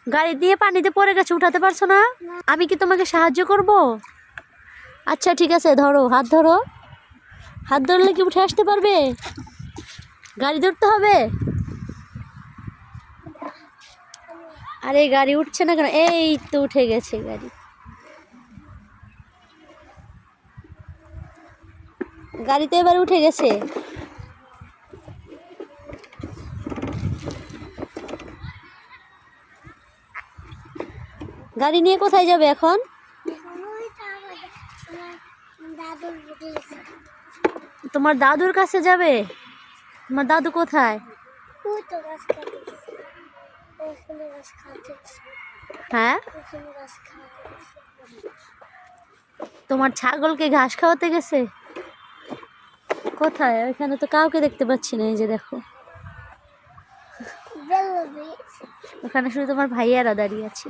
গাড়ি দিয়ে পানিতে পড়ে গেছে, উঠাতে পারছো না? আমি কি তোমাকে সাহায্য করব? আচ্ছা ঠিক আছে, ধরো, হাত ধরো। হাত ধরলে কি উঠে আসতে পারবে? গাড়ি ধরতে হবে। আরে গাড়ি উঠছে না কেন? এই তো উঠে গেছে গাড়ি। গাড়িতে এবার উঠে গেছে। গাড়ি নিয়ে কোথায় যাবে এখন? তোমার দাদুর কাছে যাবে? তোমার দাদু কোথায়? হ্যাঁ, তোমার ছাগলকে ঘাস খাওয়াতে গেছে? কোথায়? এখানে তো কাউকে দেখতে পাচ্ছি না। এই যে দেখো, ওখানে শুধু তোমার ভাইয়ারা দাঁড়িয়ে আছে।